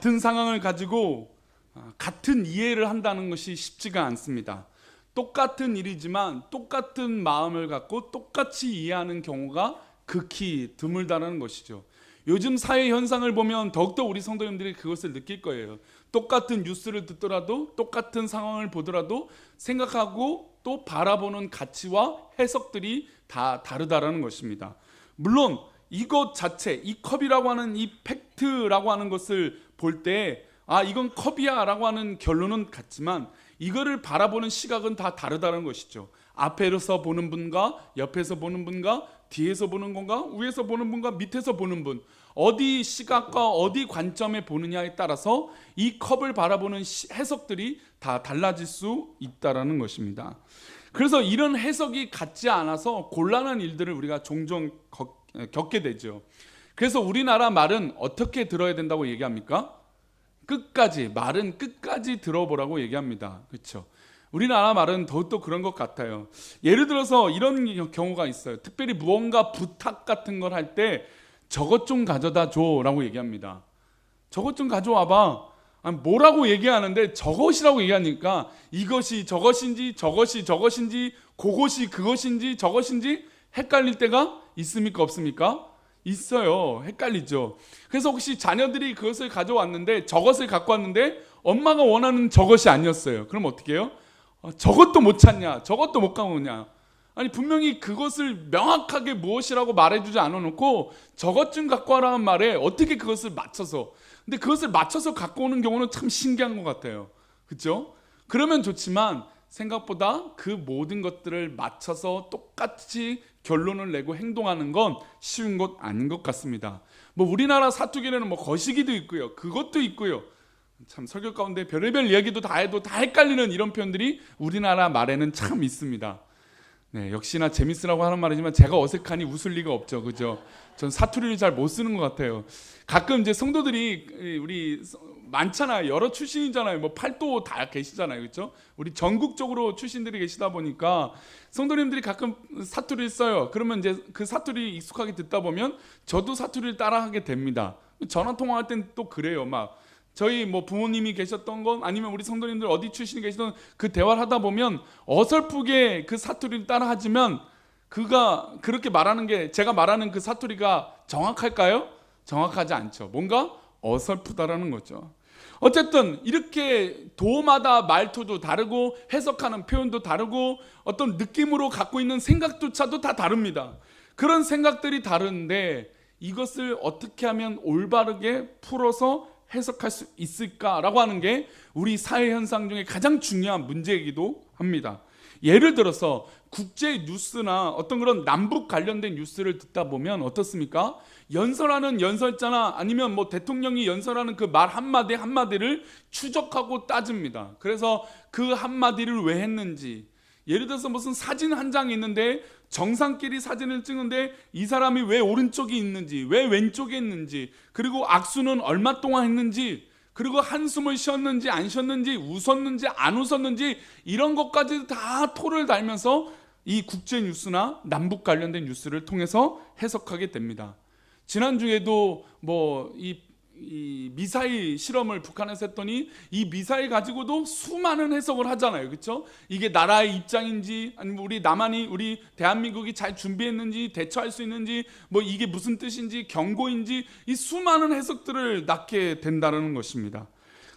같은 상황을 가지고 같은 이해를 한다는 것이 쉽지가 않습니다. 똑같은 일이지만 똑같은 마음을 갖고 똑같이 이해하는 경우가 극히 드물다는 것이죠. 요즘 사회 현상을 보면 더욱더 우리 성도님들이 그것을 느낄 거예요. 똑같은 뉴스를 듣더라도 똑같은 상황을 보더라도 생각하고 또 바라보는 가치와 해석들이 다 다르다라는 것입니다. 물론 이것 자체, 이 컵이라고 하는 이 팩트라고 하는 것을 볼 때 이건 컵이야 라고 하는 결론은 같지만 이거를 바라보는 시각은 다 다르다는 것이죠. 앞에서 보는 분과 옆에서 보는 분과 뒤에서 보는 건가 위에서 보는 분과 밑에서 보는 분, 어디 시각과 어디 관점에 보느냐에 따라서 이 컵을 바라보는 해석들이 다 달라질 수 있다는 것입니다. 그래서 이런 해석이 같지 않아서 곤란한 일들을 우리가 종종 겪게 되죠. 그래서 우리나라 말은 어떻게 들어야 된다고 얘기합니까? 말은 끝까지 들어보라고 얘기합니다. 그렇죠? 우리나라 말은 더욱더 그런 것 같아요. 예를 들어서 이런 경우가 있어요. 특별히 무언가 부탁 같은 걸 할 때 저것 좀 가져다 줘 라고 얘기합니다. 저것 좀 가져와봐. 뭐라고 얘기하는데 저것이라고 얘기하니까 이것이 저것인지 저것이 그것인지 저것인지 헷갈릴 때가 있습니까 없습니까? 있어요. 헷갈리죠. 그래서 혹시 자녀들이 그것을 가져왔는데 저것을 갖고 왔는데 엄마가 원하는 저것이 아니었어요. 그럼 어떻게 해요? 저것도 못 찾냐? 저것도 못 가오냐? 아니 분명히 그것을 명확하게 무엇이라고 말해주지 않아놓고 저것 좀 갖고 와라는 말에 어떻게 그것을 맞춰서, 근데 그것을 맞춰서 갖고 오는 경우는 참 신기한 것 같아요. 그렇죠? 그러면 좋지만 생각보다 그 모든 것들을 맞춰서 똑같이 결론을 내고 행동하는 건 쉬운 것 아닌 것 같습니다. 우리나라 사투리에는 거시기도 있고요, 그것도 있고요. 참 설교 가운데 별의별 이야기도 다 해도 다 헷갈리는 이런 표현들이 우리나라 말에는 참 있습니다. 네, 역시나 재밌으라고 하는 말이지만 제가 어색하니 웃을 리가 없죠, 그죠? 전 사투리를 잘 못 쓰는 것 같아요. 가끔 이제 성도들이 우리 많잖아요. 여러 출신이잖아요. 팔도 다 계시잖아요, 그렇죠? 우리 전국적으로 출신들이 계시다 보니까 성도님들이 가끔 사투리를 써요. 그러면 이제 그 사투리 익숙하게 듣다 보면 저도 사투리를 따라하게 됩니다. 전화 통화할 땐 또 그래요. 저희 부모님이 계셨던 건 아니면 우리 성도님들 어디 출신이 계시던 그 대화를 하다 보면 어설프게 그 사투리를 따라하지만 그가 그렇게 말하는 게 제가 말하는 그 사투리가 정확할까요? 정확하지 않죠. 뭔가 어설프다라는 거죠. 어쨌든 이렇게 도마다 말투도 다르고 해석하는 표현도 다르고 어떤 느낌으로 갖고 있는 생각조차도 다 다릅니다. 그런 생각들이 다른데 이것을 어떻게 하면 올바르게 풀어서 해석할 수 있을까라고 하는 게 우리 사회 현상 중에 가장 중요한 문제이기도 합니다. 예를 들어서 국제 뉴스나 어떤 그런 남북 관련된 뉴스를 듣다 보면 어떻습니까? 연설하는 연설자나 아니면 대통령이 연설하는 그 말 한마디 한마디를 추적하고 따집니다. 그래서 그 한마디를 왜 했는지, 예를 들어서 무슨 사진 한 장이 있는데 정상끼리 사진을 찍는데 이 사람이 왜 오른쪽에 있는지, 왜 왼쪽에 있는지, 그리고 악수는 얼마 동안 했는지, 그리고 한숨을 쉬었는지 안 쉬었는지, 웃었는지 안 웃었는지, 이런 것까지 다 토를 달면서 이 국제 뉴스나 남북 관련된 뉴스를 통해서 해석하게 됩니다. 지난주에도 이 미사일 실험을 북한에서 했더니 이 미사일 가지고도 수많은 해석을 하잖아요, 그렇죠? 이게 나라의 입장인지 아니면 우리 대한민국이 잘 준비했는지, 대처할 수 있는지, 이게 무슨 뜻인지, 경고인지, 이 수많은 해석들을 낳게 된다는 것입니다.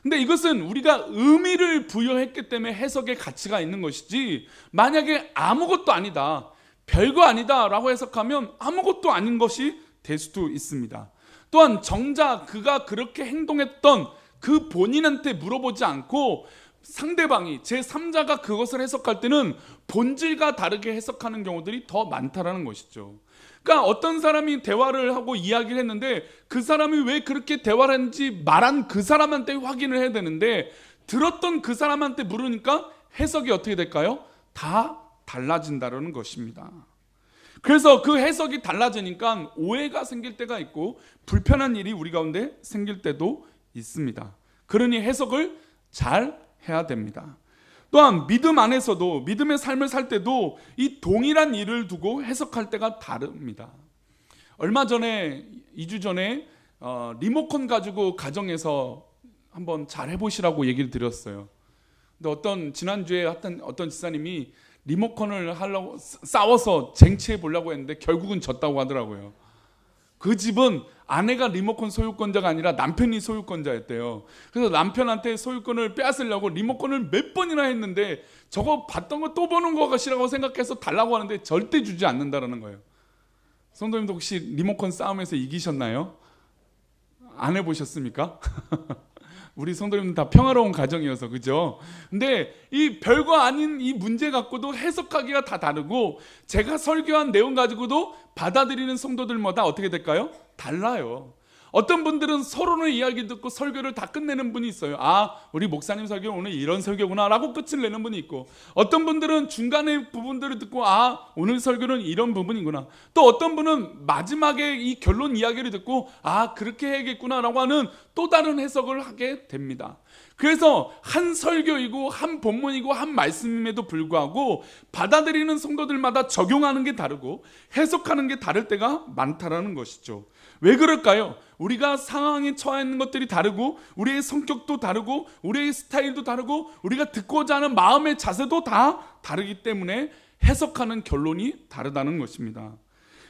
근데 이것은 우리가 의미를 부여했기 때문에 해석의 가치가 있는 것이지, 만약에 아무것도 아니다, 별거 아니다 라고 해석하면 아무것도 아닌 것이 될 수도 있습니다. 또한 정작 그가 그렇게 행동했던 그 본인한테 물어보지 않고 상대방이 제3자가 그것을 해석할 때는 본질과 다르게 해석하는 경우들이 더 많다라는 것이죠. 그러니까 어떤 사람이 대화를 하고 이야기를 했는데 그 사람이 왜 그렇게 대화를 했는지 말한 그 사람한테 확인을 해야 되는데 들었던 그 사람한테 물으니까 해석이 어떻게 될까요? 다 달라진다는 것입니다. 그래서 그 해석이 달라지니까 오해가 생길 때가 있고 불편한 일이 우리 가운데 생길 때도 있습니다. 그러니 해석을 잘 해야 됩니다. 또한 믿음 안에서도, 믿음의 삶을 살 때도 이 동일한 일을 두고 해석할 때가 다릅니다. 얼마 전에 2주 전에 리모컨 가지고 가정에서 한번 잘 해보시라고 얘기를 드렸어요. 근데 지난주에 어떤 지사님이 리모컨을 하려고 싸워서 쟁취해 보려고 했는데 결국은 졌다고 하더라고요. 그 집은 아내가 리모컨 소유권자가 아니라 남편이 소유권자였대요. 그래서 남편한테 소유권을 빼앗으려고 리모컨을 몇 번이나 했는데 저거 봤던 거 또 보는 거 같이라고 생각해서 달라고 하는데 절대 주지 않는다라는 거예요. 성도님도 혹시 리모컨 싸움에서 이기셨나요? 안 해보셨습니까? 우리 성도님들 다 평화로운 가정이어서 그죠? 근데 이 별거 아닌 이 문제 갖고도 해석하기가 다 다르고 제가 설교한 내용 가지고도 받아들이는 성도들마다 어떻게 될까요? 달라요. 어떤 분들은 서로의 이야기 듣고 설교를 다 끝내는 분이 있어요. 아, 우리 목사님 설교 오늘 이런 설교구나 라고 끝을 내는 분이 있고, 어떤 분들은 중간의 부분들을 듣고 아, 오늘 설교는 이런 부분이구나. 또 어떤 분은 마지막에 이 결론 이야기를 듣고 아, 그렇게 해야겠구나 라고 하는 또 다른 해석을 하게 됩니다. 그래서 한 설교이고 한 본문이고 한 말씀임에도 불구하고 받아들이는 성도들마다 적용하는 게 다르고 해석하는 게 다를 때가 많다라는 것이죠. 왜 그럴까요? 우리가 상황에 처해 있는 것들이 다르고 우리의 성격도 다르고 우리의 스타일도 다르고 우리가 듣고자 하는 마음의 자세도 다 다르기 때문에 해석하는 결론이 다르다는 것입니다.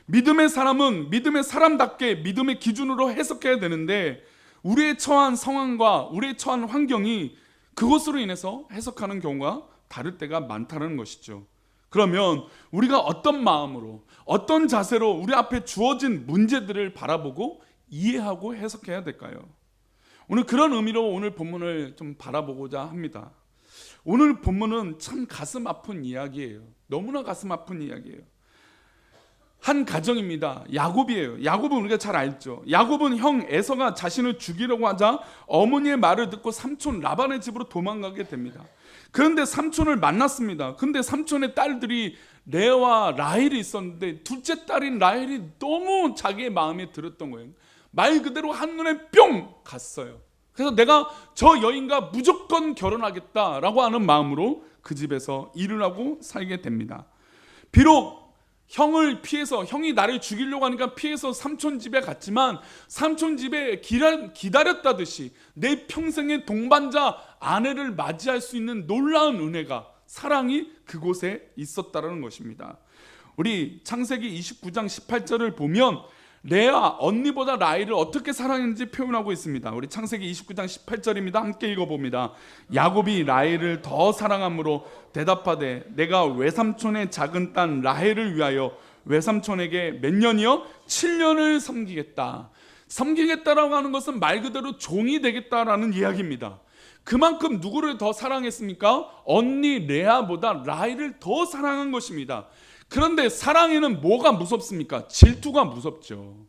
믿음의 사람은 믿음의 사람답게 믿음의 기준으로 해석해야 되는데 우리의 처한 상황과 우리의 처한 환경이 그것으로 인해서 해석하는 경우가 다를 때가 많다는 것이죠. 그러면 우리가 어떤 마음으로 어떤 자세로 우리 앞에 주어진 문제들을 바라보고 이해하고 해석해야 될까요? 오늘 그런 의미로 오늘 본문을 좀 바라보고자 합니다. 오늘 본문은 참 가슴 아픈 이야기예요. 너무나 가슴 아픈 이야기예요. 한 가정입니다. 야곱이에요. 야곱은 우리가 잘 알죠. 야곱은 형 에서가 자신을 죽이려고 하자 어머니의 말을 듣고 삼촌 라반의 집으로 도망가게 됩니다. 그런데 삼촌을 만났습니다. 근데 삼촌의 딸들이 레아와 라헬이 있었는데 둘째 딸인 라헬이 너무 자기의 마음에 들었던 거예요. 말 그대로 한눈에 뿅 갔어요. 그래서 내가 저 여인과 무조건 결혼하겠다라고 하는 마음으로 그 집에서 일을 하고 살게 됩니다. 비록 형을 피해서, 형이 나를 죽이려고 하니까 피해서 삼촌 집에 갔지만 삼촌 집에 기다렸다듯이 내 평생의 동반자 아내를 맞이할 수 있는 놀라운 은혜가, 사랑이 그곳에 있었다는 것입니다. 우리 창세기 29장 18절을 보면 레아 언니보다 라헬을 어떻게 사랑했는지 표현하고 있습니다. 우리 창세기 29장 18절입니다. 함께 읽어봅니다. 야곱이 라헬을 더 사랑함으로 대답하되 내가 외삼촌의 작은 딸 라헬을 위하여 외삼촌에게 몇 년이요? 7년을 섬기겠다. 섬기겠다라고 하는 것은 말 그대로 종이 되겠다라는 이야기입니다. 그만큼 누구를 더 사랑했습니까? 언니 레아보다 라헬을 더 사랑한 것입니다. 그런데 사랑에는 뭐가 무섭습니까? 질투가 무섭죠.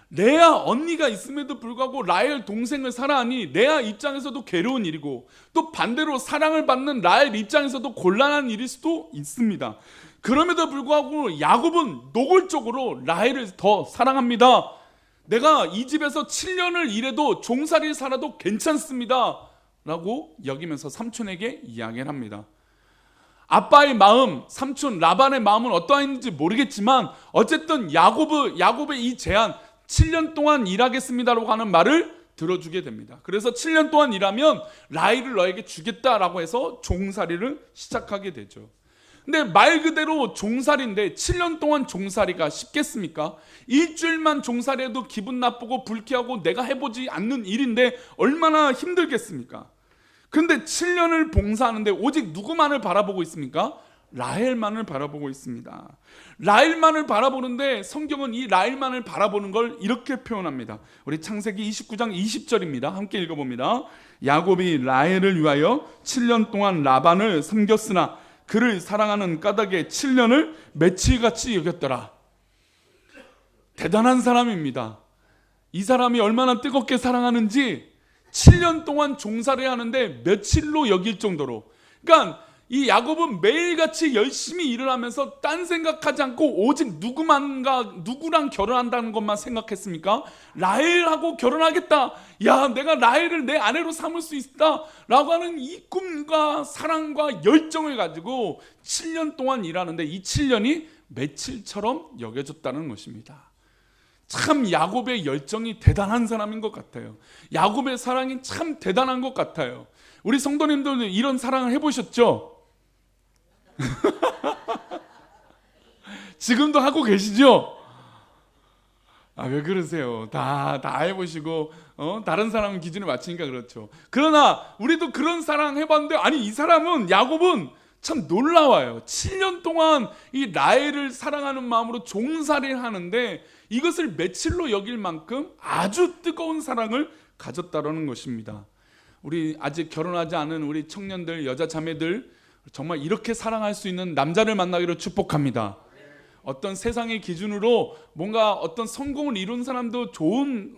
레아 언니가 있음에도 불구하고 라헬 동생을 사랑하니 레아 입장에서도 괴로운 일이고 또 반대로 사랑을 받는 라헬 입장에서도 곤란한 일일 수도 있습니다. 그럼에도 불구하고 야곱은 노골적으로 라헬을 더 사랑합니다. 내가 이 집에서 7년을 일해도 종살이 살아도 괜찮습니다 라고 여기면서 삼촌에게 이야기를 합니다. 아빠의 마음, 삼촌 라반의 마음은 어떠했는지 모르겠지만 어쨌든 야곱의 이 제안 7년 동안 일하겠습니다라고 하는 말을 들어주게 됩니다. 그래서 7년 동안 일하면 라헬을 너에게 주겠다라고 해서 종살이를 시작하게 되죠. 근데 말 그대로 종살이인데 7년 동안 종살이가 쉽겠습니까? 일주일만 종살이해도 기분 나쁘고 불쾌하고 내가 해보지 않는 일인데 얼마나 힘들겠습니까? 그런데 7년을 봉사하는데 오직 누구만을 바라보고 있습니까? 라헬만을 바라보고 있습니다. 라헬만을 바라보는데 성경은 이 라헬만을 바라보는 걸 이렇게 표현합니다. 우리 창세기 29장 20절입니다. 함께 읽어봅니다. 야곱이 라헬을 위하여 7년 동안 라반을 섬겼으나 그를 사랑하는 까닭에 7년을 며칠같이 여겼더라. 대단한 사람입니다. 이 사람이 얼마나 뜨겁게 사랑하는지 7년 동안 종살이 하는데 며칠로 여길 정도로. 그러니까 이 야곱은 매일같이 열심히 일을 하면서 딴 생각하지 않고 오직 누구랑 결혼한다는 것만 생각했습니까? 라헬하고 결혼하겠다. 야, 내가 라헬을 내 아내로 삼을 수 있다 라고 하는 이 꿈과 사랑과 열정을 가지고 7년 동안 일하는데 이 7년이 며칠처럼 여겨졌다는 것입니다. 참 야곱의 열정이 대단한 사람인 것 같아요. 야곱의 사랑이 참 대단한 것 같아요. 우리 성도님들도 이런 사랑을 해보셨죠? 지금도 하고 계시죠? 왜 그러세요? 다 해보시고 다른 사람 기준에 맞추니까 그렇죠. 그러나 우리도 그런 사랑 해봤는데, 아니 이 사람은, 야곱은 참 놀라워요. 7년 동안 이 라헬을 사랑하는 마음으로 종살이를 하는데 이것을 며칠로 여길 만큼 아주 뜨거운 사랑을 가졌다라는 것입니다. 우리 아직 결혼하지 않은 우리 청년들, 여자 자매들, 정말 이렇게 사랑할 수 있는 남자를 만나기로 축복합니다. 어떤 세상의 기준으로 뭔가 어떤 성공을 이룬 사람도 좋은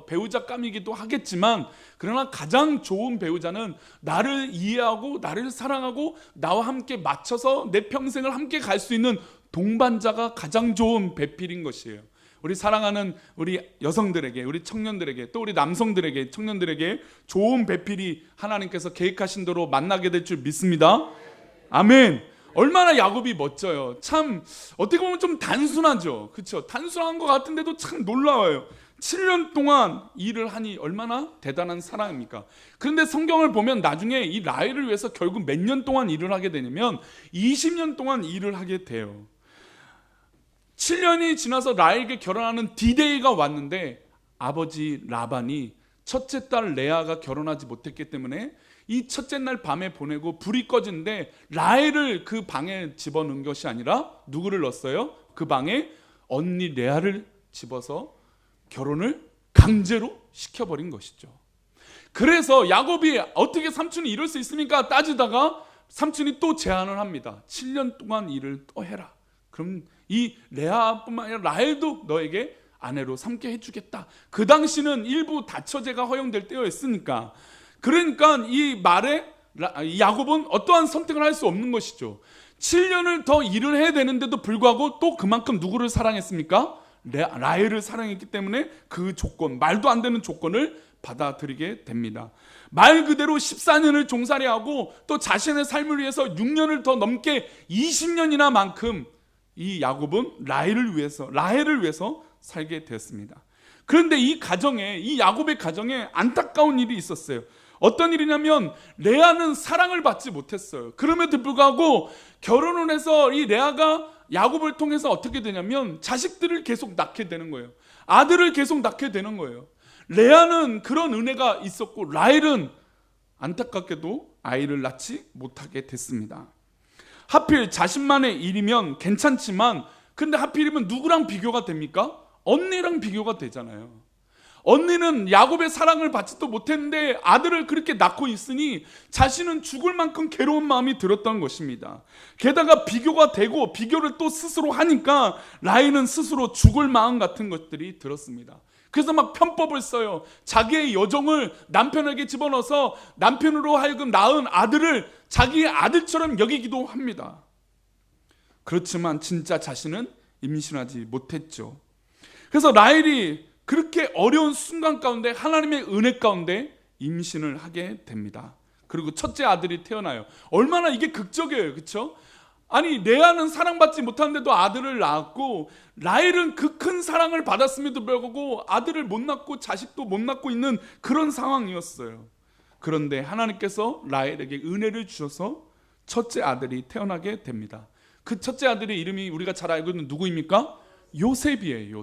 배우자감이기도 하겠지만, 그러나 가장 좋은 배우자는 나를 이해하고 나를 사랑하고 나와 함께 맞춰서 내 평생을 함께 갈 수 있는 동반자가 가장 좋은 배필인 것이에요. 우리 사랑하는 우리 여성들에게, 우리 청년들에게, 또 우리 남성들에게, 청년들에게 좋은 배필이 하나님께서 계획하신 대로 만나게 될 줄 믿습니다. 아멘. 얼마나 야곱이 멋져요. 참 어떻게 보면 좀 단순하죠. 그렇죠? 단순한 것 같은데도 참 놀라워요. 7년 동안 일을 하니 얼마나 대단한 사랑입니까? 그런데 성경을 보면 나중에 이 라헬을 위해서 결국 몇 년 동안 일을 하게 되냐면 20년 동안 일을 하게 돼요. 7년이 지나서 라헬에게 결혼하는 디데이가 왔는데 아버지 라반이 첫째 딸 레아가 결혼하지 못했기 때문에 이 첫째 날 밤에 보내고 불이 꺼진데 라헬을 그 방에 집어넣은 것이 아니라 누구를 넣었어요? 그 방에 언니 레아를 집어서 결혼을 강제로 시켜버린 것이죠. 그래서 야곱이 어떻게 삼촌이 이럴 수 있습니까? 따지다가 삼촌이 또 제안을 합니다. 7년 동안 일을 또 해라. 그럼 이 레아뿐만 아니라 라헬도 너에게 아내로 삼게 해주겠다. 그 당시는 일부 다처제가 허용될 때였으니까, 그러니까 이 말에 야곱은 어떠한 선택을 할 수 없는 것이죠. 7년을 더 일을 해야 되는데도 불구하고 또 그만큼 누구를 사랑했습니까? 라헬을 사랑했기 때문에 그 조건, 말도 안 되는 조건을 받아들이게 됩니다. 말 그대로 14년을 종살이하고 또 자신의 삶을 위해서 6년을 더 넘게 20년이나 만큼 이 야곱은 라헬을 위해서 살게 되었습니다. 그런데 이 야곱의 가정에 안타까운 일이 있었어요. 어떤 일이냐면 레아는 사랑을 받지 못했어요. 그럼에도 불구하고 결혼을 해서 이 레아가 야곱을 통해서 어떻게 되냐면 자식들을 계속 낳게 되는 거예요. 아들을 계속 낳게 되는 거예요. 레아는 그런 은혜가 있었고 라헬은 안타깝게도 아이를 낳지 못하게 됐습니다. 하필 자신만의 일이면 괜찮지만, 근데 하필이면 누구랑 비교가 됩니까? 언니랑 비교가 되잖아요. 언니는 야곱의 사랑을 받지도 못했는데 아들을 그렇게 낳고 있으니 자신은 죽을 만큼 괴로운 마음이 들었던 것입니다. 게다가 비교가 되고 비교를 또 스스로 하니까 라헬은 스스로 죽을 마음 같은 것들이 들었습니다. 그래서 막 편법을 써요. 자기의 여종을 남편에게 집어넣어서 남편으로 하여금 낳은 아들을 자기의 아들처럼 여기기도 합니다. 그렇지만 진짜 자신은 임신하지 못했죠. 그래서 라헬이 그렇게 어려운 순간 가운데 하나님의 은혜 가운데 임신을 하게 됩니다. 그리고 첫째 아들이 태어나요. 얼마나 이게 극적이에요. 그렇죠? 아니 레아는 사랑받지 못하는데도 아들을 낳았고 라헬은 그 큰 사랑을 받았음에도 불구하고 아들을 못 낳고 자식도 못 낳고 있는 그런 상황이었어요. 그런데 하나님께서 라헬에게 은혜를 주셔서 첫째 아들이 태어나게 됩니다. 그 첫째 아들의 이름이 우리가 잘 알고 있는 누구입니까? 요셉이에요.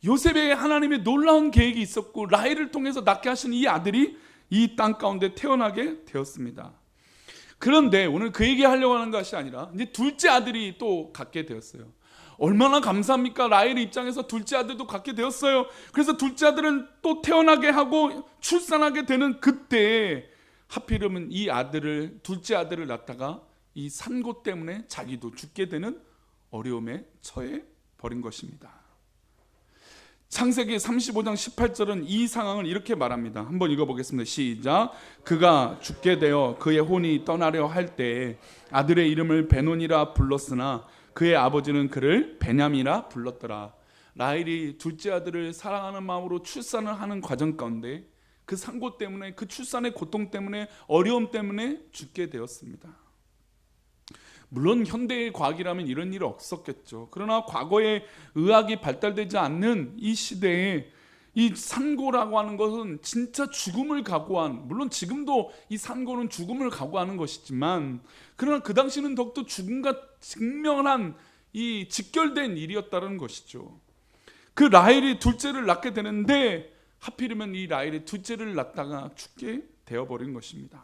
요셉에게 하나님의 놀라운 계획이 있었고 라헬을 통해서 낳게 하신 이 아들이 이 땅 가운데 태어나게 되었습니다. 그런데 오늘 그 얘기하려고 하는 것이 아니라 이제 둘째 아들이 또 갖게 되었어요. 얼마나 감사합니까? 라헬의 입장에서 둘째 아들도 갖게 되었어요. 그래서 둘째 아들은 또 태어나게 하고 출산하게 되는 그때 하필이면 이 둘째 아들을 낳다가 이 산고 때문에 자기도 죽게 되는 어려움에 처해 버린 것입니다. 창세기 35장 18절은 이 상황을 이렇게 말합니다. 한번 읽어보겠습니다. 시작. 그가 죽게 되어 그의 혼이 떠나려 할 때에 아들의 이름을 베논이라 불렀으나 그의 아버지는 그를 베냐민이라 불렀더라. 라헬이 둘째 아들을 사랑하는 마음으로 출산을 하는 과정 가운데 그 상고 때문에, 그 출산의 고통 때문에, 어려움 때문에 죽게 되었습니다. 물론 현대의 과학이라면 이런 일이 없었겠죠. 그러나 과거에 의학이 발달되지 않는 이 시대에 이 산고라고 하는 것은 진짜 죽음을 각오한, 물론 지금도 이 산고는 죽음을 각오하는 것이지만, 그러나 그 당시는 더욱더 죽음과 직면한 이 직결된 일이었다는 것이죠. 그 라헬이 둘째를 낳게 되는데 하필이면 이 라헬이 둘째를 낳다가 죽게 되어버린 것입니다.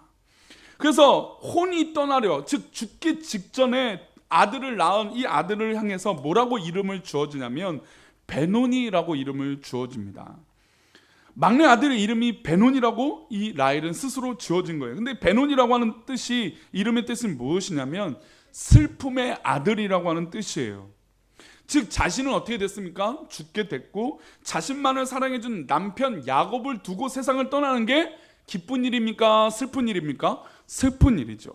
그래서 혼이 떠나려, 즉 죽기 직전에 아들을 낳은 이 아들을 향해서 뭐라고 이름을 주어지냐면 베노니라고 이름을 주어집니다. 막내 아들의 이름이 베논이라고 이 라헬은 스스로 지어진 거예요. 근데 베논이라고 하는 뜻이, 이름의 뜻은 무엇이냐면 슬픔의 아들이라고 하는 뜻이에요. 즉 자신은 어떻게 됐습니까? 죽게 됐고 자신만을 사랑해준 남편 야곱을 두고 세상을 떠나는 게 기쁜 일입니까? 슬픈 일입니까? 슬픈 일이죠.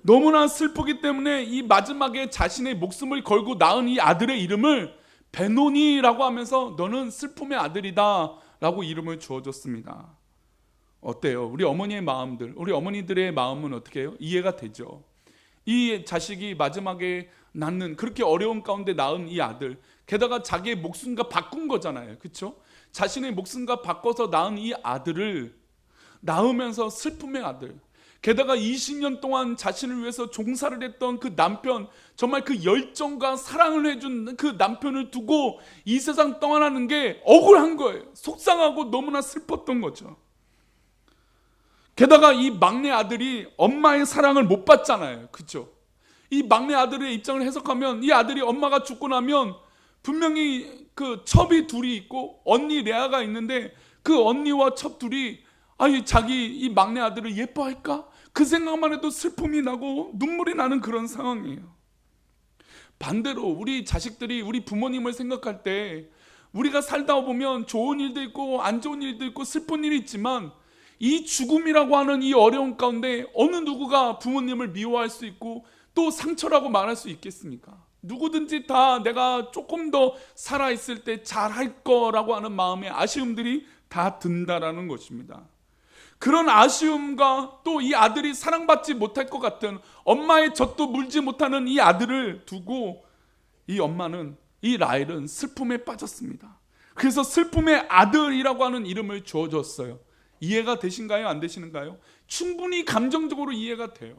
너무나 슬프기 때문에 이 마지막에 자신의 목숨을 걸고 낳은 이 아들의 이름을 베논이라고 하면서 너는 슬픔의 아들이다 라고 이름을 주어줬습니다. 어때요? 우리 어머니의 마음들, 우리 어머니들의 마음은 어떻게 해요? 이해가 되죠. 이 자식이 마지막에 낳는, 그렇게 어려운 가운데 낳은 이 아들, 게다가 자기의 목숨과 바꾼 거잖아요. 그렇죠? 자신의 목숨과 바꿔서 낳은 이 아들을 낳으면서 슬픔의 아들, 게다가 20년 동안 자신을 위해서 종사를 했던 그 남편, 정말 그 열정과 사랑을 해준 그 남편을 두고 이 세상 떠나는 게 억울한 거예요. 속상하고 너무나 슬펐던 거죠. 게다가 이 막내 아들이 엄마의 사랑을 못 받잖아요. 그렇죠? 이 막내 아들의 입장을 해석하면 이 아들이 엄마가 죽고 나면 분명히 그 첩이 둘이 있고 언니 레아가 있는데 그 언니와 첩 둘이 자기 이 막내 아들을 예뻐할까? 그 생각만 해도 슬픔이 나고 눈물이 나는 그런 상황이에요. 반대로 우리 자식들이 우리 부모님을 생각할 때 우리가 살다 보면 좋은 일도 있고 안 좋은 일도 있고 슬픈 일이 있지만 이 죽음이라고 하는 이 어려운 가운데 어느 누구가 부모님을 미워할 수 있고 또 상처라고 말할 수 있겠습니까? 누구든지 다 내가 조금 더 살아있을 때 잘할 거라고 하는 마음의 아쉬움들이 다 든다라는 것입니다. 그런 아쉬움과 또 이 아들이 사랑받지 못할 것 같은, 엄마의 젖도 물지 못하는 이 아들을 두고 이 엄마는, 이 라헬은 슬픔에 빠졌습니다. 그래서 슬픔의 아들이라고 하는 이름을 주어줬어요. 이해가 되신가요? 안 되시는가요? 충분히 감정적으로 이해가 돼요.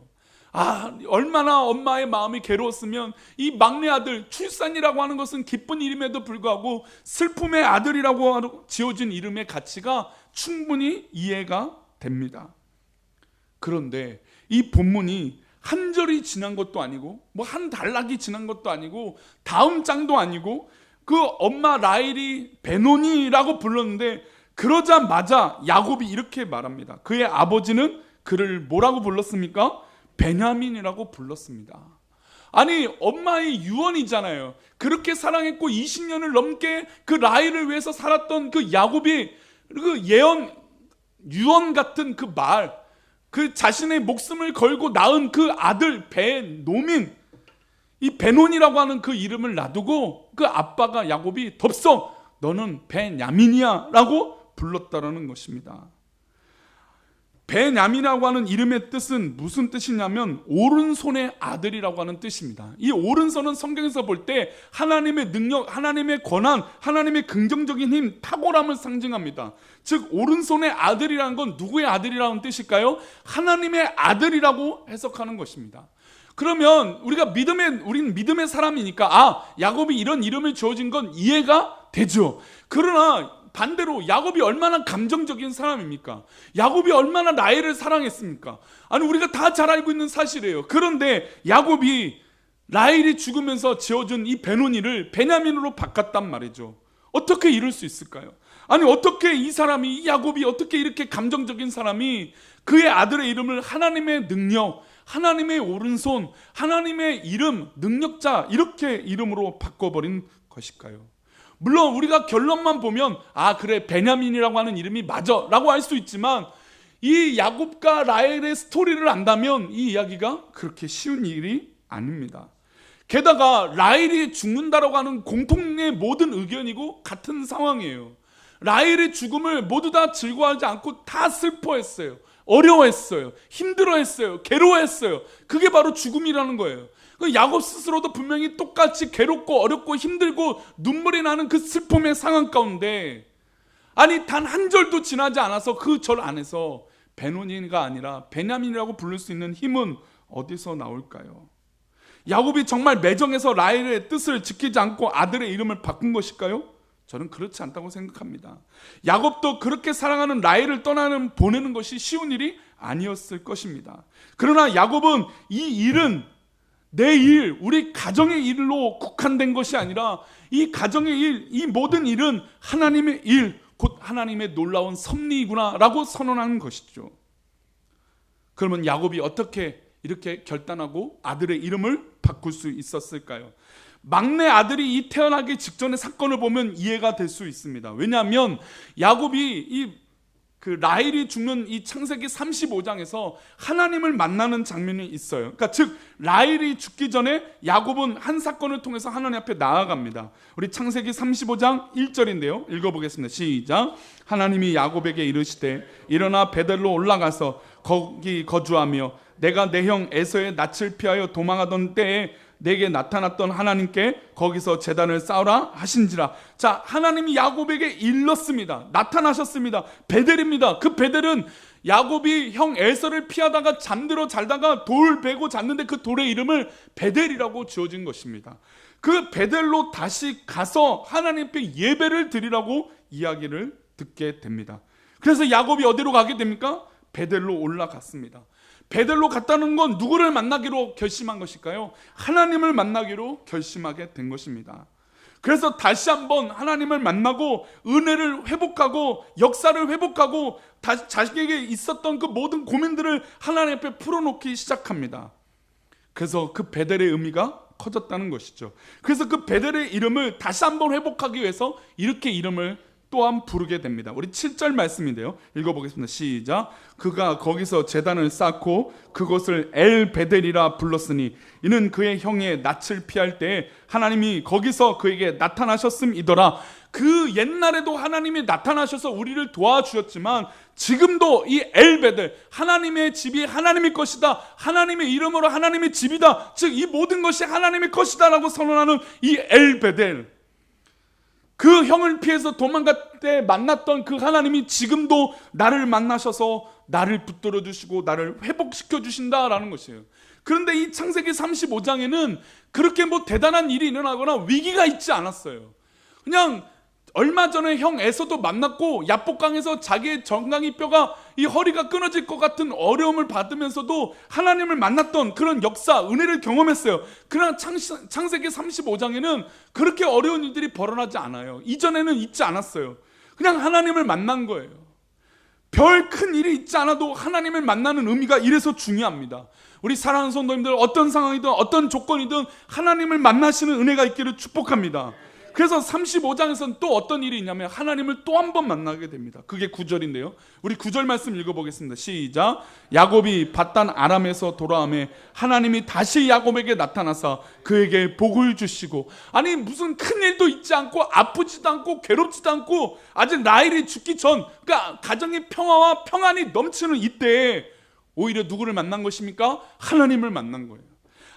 얼마나 엄마의 마음이 괴로웠으면 이 막내 아들, 출산이라고 하는 것은 기쁜 일임에도 불구하고 슬픔의 아들이라고 지어진 이름의 가치가 충분히 이해가 됩니다. 그런데 이 본문이 한 절이 지난 것도 아니고 뭐 한 단락이 지난 것도 아니고 다음 장도 아니고 그 엄마 라헬이 베논이라고 불렀는데 그러자마자 야곱이 이렇게 말합니다. 그의 아버지는 그를 뭐라고 불렀습니까? 베냐민이라고 불렀습니다. 아니 엄마의 유언이잖아요. 그렇게 사랑했고 20년을 넘게 그 라헬을 위해서 살았던 그 야곱이 그 유언 같은 그 말, 그 자신의 목숨을 걸고 낳은 그 아들 베노민, 이 베논이라고 하는 그 이름을 놔두고 그 아빠가 야곱이 덥석 너는 베냐민이야 라고 불렀다라는 것입니다. 베냐민이라고 하는 이름의 뜻은 무슨 뜻이냐면 오른손의 아들이라고 하는 뜻입니다. 이 오른손은 성경에서 볼 때 하나님의 능력, 하나님의 권한, 하나님의 긍정적인 힘, 탁월함을 상징합니다. 즉 오른손의 아들이라는 건 누구의 아들이라는 뜻일까요? 하나님의 아들이라고 해석하는 것입니다. 그러면 우리는 믿음의 사람이니까 야곱이 이런 이름을 주어진 건 이해가 되죠. 그러나 반대로 야곱이 얼마나 감정적인 사람입니까? 야곱이 얼마나 라헬을 사랑했습니까? 우리가 다 잘 알고 있는 사실이에요. 그런데 야곱이 라헬이 죽으면서 지어준 이 베노니를 베냐민으로 바꿨단 말이죠. 어떻게 이럴 수 있을까요? 어떻게 이 야곱이 어떻게 이렇게 감정적인 사람이 그의 아들의 이름을 하나님의 능력, 하나님의 오른손, 하나님의 이름, 능력자 이렇게 이름으로 바꿔버린 것일까요? 물론 우리가 결론만 보면 그래 베냐민이라고 하는 이름이 맞아 라고 할 수 있지만 이 야곱과 라헬의 스토리를 안다면 이 이야기가 그렇게 쉬운 일이 아닙니다. 게다가 라헬이 죽는다라고 하는 공통의 모든 의견이고 같은 상황이에요. 라헬의 죽음을 모두 다 즐거워하지 않고 다 슬퍼했어요. 어려워했어요. 힘들어했어요. 괴로워했어요. 그게 바로 죽음이라는 거예요. 그 야곱 스스로도 분명히 똑같이 괴롭고 어렵고 힘들고 눈물이 나는 그 슬픔의 상황 가운데, 아니 단 한 절도 지나지 않아서 그 절 안에서 베노니가 아니라 베냐민이라고 부를 수 있는 힘은 어디서 나올까요? 야곱이 정말 매정해서 라헬의 뜻을 지키지 않고 아들의 이름을 바꾼 것일까요? 저는 그렇지 않다고 생각합니다. 야곱도 그렇게 사랑하는 라헬을 보내는 것이 쉬운 일이 아니었을 것입니다. 그러나 야곱은 이 일은 내 일, 우리 가정의 일로 국한된 것이 아니라 이 가정의 일, 이 모든 일은 하나님의 일, 곧 하나님의 놀라운 섭리이구나 라고 선언하는 것이죠. 그러면 야곱이 어떻게 이렇게 결단하고 아들의 이름을 바꿀 수 있었을까요? 막내 아들이 이 태어나기 직전의 사건을 보면 이해가 될 수 있습니다. 왜냐하면 야곱이 그 라헬이 죽는 이 창세기 35장에서 하나님을 만나는 장면이 있어요. 그러니까 즉 라헬이 죽기 전에 야곱은 한 사건을 통해서 하나님 앞에 나아갑니다. 우리 창세기 35장 1절인데요. 읽어보겠습니다. 시작. 하나님이 야곱에게 이르시되 일어나 베델로 올라가서 거기 거주하며 내가 내 형 에서의 낯을 피하여 도망하던 때에 내게 나타났던 하나님께 거기서 제단을 쌓으라 하신지라. 자, 하나님이 야곱에게 일렀습니다. 나타나셨습니다. 베델입니다. 그 베델은 야곱이 형 에서를 피하다가 잠들어 잘다가 돌 베고 잤는데 그 돌의 이름을 베델이라고 지어진 것입니다. 그 베델로 다시 가서 하나님께 예배를 드리라고 이야기를 듣게 됩니다. 그래서 야곱이 어디로 가게 됩니까? 베델로 올라갔습니다. 베델로 갔다는 건 누구를 만나기로 결심한 것일까요? 하나님을 만나기로 결심하게 된 것입니다. 그래서 다시 한번 하나님을 만나고 은혜를 회복하고 역사를 회복하고 자식에게 있었던 그 모든 고민들을 하나님 앞에 풀어놓기 시작합니다. 그래서 그 베델의 의미가 커졌다는 것이죠. 그래서 그 베델의 이름을 다시 한번 회복하기 위해서 이렇게 이름을 또한 부르게 됩니다. 우리 7절 말씀인데요. 읽어보겠습니다. 시작. 그가 거기서 제단을 쌓고 그것을 엘 베델이라 불렀으니 이는 그의 형의 낯을 피할 때에 하나님이 거기서 그에게 나타나셨음이더라. 그 옛날에도 하나님이 나타나셔서 우리를 도와주셨지만 지금도 이 엘 베델, 하나님의 집이 하나님의 것이다, 하나님의 이름으로 하나님의 집이다, 즉 이 모든 것이 하나님의 것이다 라고 선언하는 이 엘 베델, 그 형을 피해서 도망갈 때 만났던 그 하나님이 지금도 나를 만나셔서 나를 붙들어 주시고 나를 회복시켜 주신다라는 것이에요. 그런데 이 창세기 35장에는 그렇게 뭐 대단한 일이 일어나거나 위기가 있지 않았어요. 그냥 얼마 전에 형 에서도 만났고 야복강에서 자기의 정강이 뼈가 이 허리가 끊어질 것 같은 어려움을 받으면서도 하나님을 만났던 그런 역사, 은혜를 경험했어요. 그러나 창세기 35장에는 그렇게 어려운 일들이 벌어나지 않아요. 이전에는 있지 않았어요. 그냥 하나님을 만난 거예요. 별 큰 일이 있지 않아도 하나님을 만나는 의미가 이래서 중요합니다. 우리 사랑하는 성도님들, 어떤 상황이든 어떤 조건이든 하나님을 만나시는 은혜가 있기를 축복합니다. 그래서 35장에서는 또 어떤 일이 있냐면 하나님을 또 한 번 만나게 됩니다. 그게 9절인데요. 우리 9절 말씀 읽어보겠습니다. 시작. 야곱이 밧단 아람에서 돌아오매 하나님이 다시 야곱에게 나타나사 그에게 복을 주시고, 아니 무슨 큰일도 있지 않고 아프지도 않고 괴롭지도 않고 아직 라헬이 죽기 전, 그러니까 가정의 평화와 평안이 넘치는 이때에 오히려 누구를 만난 것입니까? 하나님을 만난 거예요.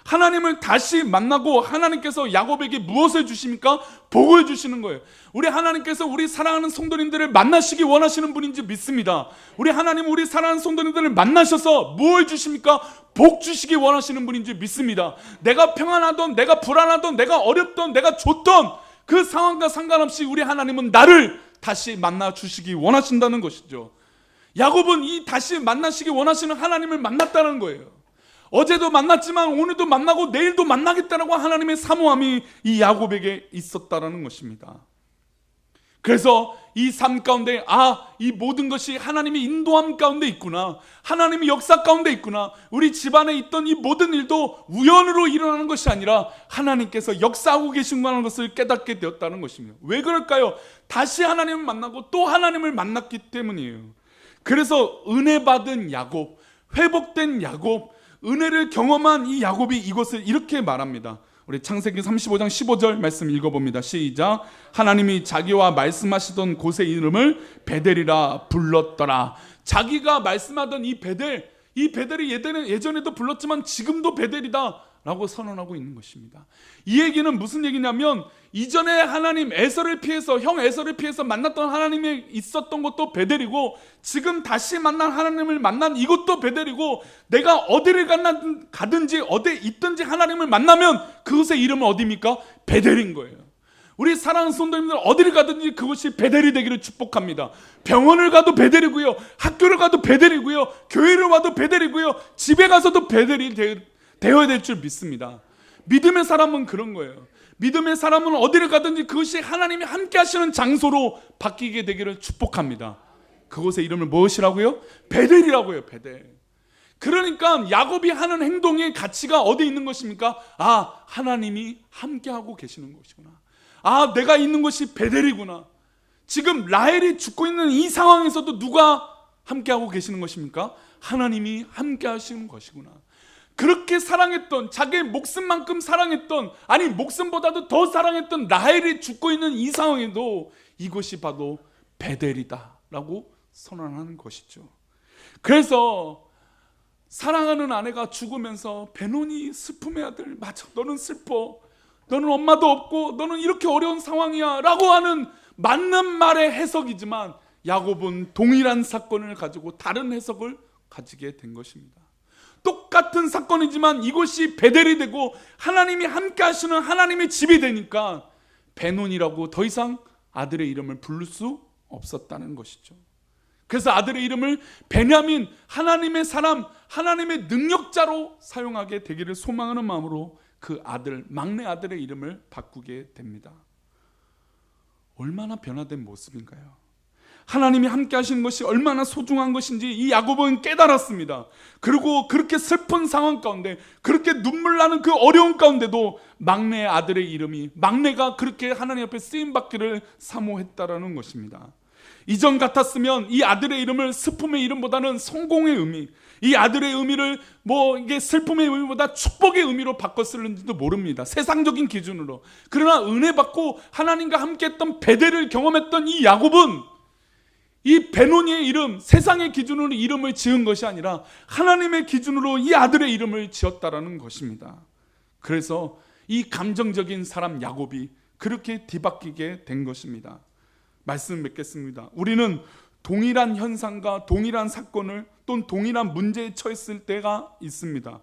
하나님을 다시 만나고 하나님께서 야곱에게 무엇을 주십니까? 복을 주시는 거예요. 우리 하나님께서 우리 사랑하는 성도님들을 만나시기 원하시는 분인지 믿습니다. 우리 하나님 우리 사랑하는 성도님들을 만나셔서 무엇을 주십니까? 복 주시기 원하시는 분인지 믿습니다. 내가 평안하던, 내가 불안하던, 내가 어렵던, 내가 좋던 그 상황과 상관없이 우리 하나님은 나를 다시 만나 주시기 원하신다는 것이죠. 야곱은 이 다시 만나시기 원하시는 하나님을 만났다는 거예요. 어제도 만났지만 오늘도 만나고 내일도 만나겠다라고 하나님의 사모함이 이 야곱에게 있었다라는 것입니다. 그래서 이 삶 가운데 이 모든 것이 하나님의 인도함 가운데 있구나, 하나님의 역사 가운데 있구나, 우리 집안에 있던 이 모든 일도 우연으로 일어나는 것이 아니라 하나님께서 역사하고 계신다는 것을 깨닫게 되었다는 것입니다. 왜 그럴까요? 다시 하나님을 만나고 또 하나님을 만났기 때문이에요. 그래서 은혜 받은 야곱, 회복된 야곱, 은혜를 경험한 이 야곱이 이것을 이렇게 말합니다. 우리 창세기 35장 15절 말씀 읽어봅니다. 시작. 하나님이 자기와 말씀하시던 곳의 이름을 베델이라 불렀더라. 자기가 말씀하던 이 베델이 예전에도 불렀지만 지금도 베델이다 라고 선언하고 있는 것입니다. 이 얘기는 무슨 얘기냐면 이전에 하나님 에서를 피해서 형 에서를 피해서 만났던 하나님이 있었던 것도 베델이고 지금 다시 만난 하나님을 만난 이것도 베델이고 내가 어디를 가든지 어디에 있든지 하나님을 만나면 그곳의 이름은 어디입니까? 베델인 거예요. 우리 사랑하는 성도님들 어디를 가든지 그것이 베델이 되기를 축복합니다. 병원을 가도 베델이고요, 학교를 가도 베델이고요, 교회를 와도 베델이고요, 집에 가서도 베델이 되어야 될 줄 믿습니다. 믿음의 사람은 그런 거예요. 믿음의 사람은 어디를 가든지 그것이 하나님이 함께 하시는 장소로 바뀌게 되기를 축복합니다. 그곳의 이름을 무엇이라고요? 베델이라고요. 베델. 그러니까 야곱이 하는 행동의 가치가 어디에 있는 것입니까? 아, 하나님이 함께하고 계시는 것이구나. 아, 내가 있는 곳이 베델이구나. 지금 라헬이 죽고 있는 이 상황에서도 누가 함께하고 계시는 것입니까? 하나님이 함께 하시는 것이구나. 그렇게 사랑했던, 자기의 목숨만큼 사랑했던, 아니 목숨보다도 더 사랑했던 라헬이 죽고 있는 이 상황에도 이것이 바로 베델이다 라고 선언하는 것이죠. 그래서 사랑하는 아내가 죽으면서 베노니 슬픔의 아들, 맞아, 너는 슬퍼, 너는 엄마도 없고 너는 이렇게 어려운 상황이야 라고 하는 맞는 말의 해석이지만 야곱은 동일한 사건을 가지고 다른 해석을 가지게 된 것입니다. 똑같은 사건이지만 이것이 베델이 되고 하나님이 함께 하시는 하나님의 집이 되니까 베논이라고 더 이상 아들의 이름을 부를 수 없었다는 것이죠. 그래서 아들의 이름을 베냐민, 하나님의 사람, 하나님의 능력자로 사용하게 되기를 소망하는 마음으로 그 아들, 막내 아들의 이름을 바꾸게 됩니다. 얼마나 변화된 모습인가요? 하나님이 함께 하시는 것이 얼마나 소중한 것인지 이 야곱은 깨달았습니다. 그리고 그렇게 슬픈 상황 가운데, 그렇게 눈물 나는 그 어려운 가운데도 막내 아들의 이름이, 막내가 그렇게 하나님 앞에 쓰임받기를 사모했다라는 것입니다. 이전 같았으면 이 아들의 이름을 슬픔의 이름보다는 성공의 의미, 이 아들의 의미를 이게 슬픔의 의미보다 축복의 의미로 바꿨을는지도 모릅니다. 세상적인 기준으로. 그러나 은혜 받고 하나님과 함께 했던 베델을 경험했던 이 야곱은 이 베노니의 이름, 세상의 기준으로 이름을 지은 것이 아니라 하나님의 기준으로 이 아들의 이름을 지었다라는 것입니다. 그래서 이 감정적인 사람 야곱이 그렇게 뒤바뀌게 된 것입니다. 말씀 맺겠습니다. 우리는 동일한 현상과 동일한 사건을 또는 동일한 문제에 처했을 때가 있습니다.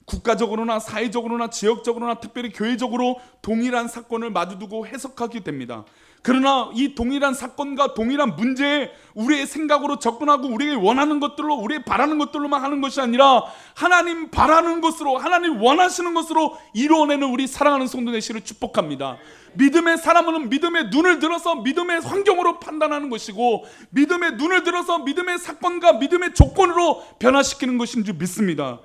국가적으로나 사회적으로나 지역적으로나 특별히 교회적으로 동일한 사건을 마주두고 해석하게 됩니다. 그러나 이 동일한 사건과 동일한 문제에 우리의 생각으로 접근하고 우리가 원하는 것들로, 우리의 바라는 것들로만 하는 것이 아니라 하나님 바라는 것으로, 하나님 원하시는 것으로 이루어내는 우리 사랑하는 성도 되시기를 축복합니다. 믿음의 사람은 믿음의 눈을 들어서 믿음의 환경으로 판단하는 것이고, 믿음의 눈을 들어서 믿음의 사건과 믿음의 조건으로 변화시키는 것인 줄 믿습니다.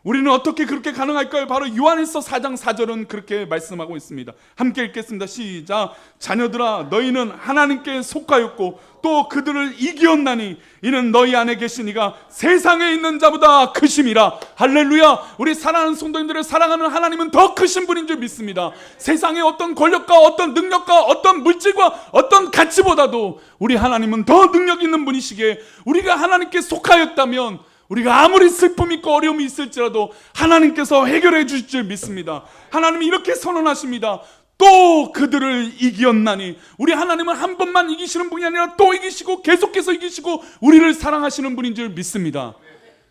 우리는 어떻게 그렇게 가능할까요? 바로 요한일서 4장 4절은 그렇게 말씀하고 있습니다. 함께 읽겠습니다. 시작. 자녀들아, 너희는 하나님께 속하였고 또 그들을 이기었나니 이는 너희 안에 계신 이가 세상에 있는 자보다 크심이라. 할렐루야. 우리 사랑하는 성도님들을 사랑하는 하나님은 더 크신 분인 줄 믿습니다. 세상의 어떤 권력과 어떤 능력과 어떤 물질과 어떤 가치보다도 우리 하나님은 더 능력 있는 분이시기에 우리가 하나님께 속하였다면 우리가 아무리 슬픔이 있고 어려움이 있을지라도 하나님께서 해결해 주실 줄 믿습니다. 하나님이 이렇게 선언하십니다. 또 그들을 이기었나니. 우리 하나님은 한 번만 이기시는 분이 아니라 또 이기시고 계속해서 이기시고 우리를 사랑하시는 분인 줄 믿습니다.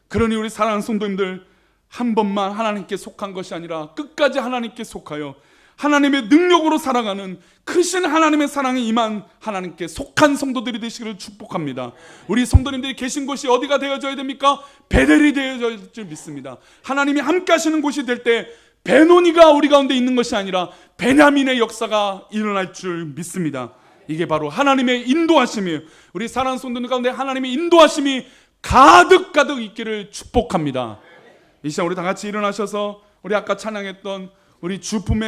그러니 우리 사랑하는 성도님들, 한 번만 하나님께 속한 것이 아니라 끝까지 하나님께 속하여 하나님의 능력으로 살아가는 크신 하나님의 사랑에 임한 하나님께 속한 성도들이 되시기를 축복합니다. 우리 성도님들이 계신 곳이 어디가 되어져야 됩니까? 베델이 되어질 줄 믿습니다. 하나님이 함께 하시는 곳이 될 때 베노니가 우리 가운데 있는 것이 아니라 베냐민의 역사가 일어날 줄 믿습니다. 이게 바로 하나님의 인도하심이에요. 우리 사랑하는 성도들 가운데 하나님의 인도하심이 가득가득 있기를 축복합니다. 이 시간 우리 다 같이 일어나셔서 우리 아까 찬양했던 우리 주품의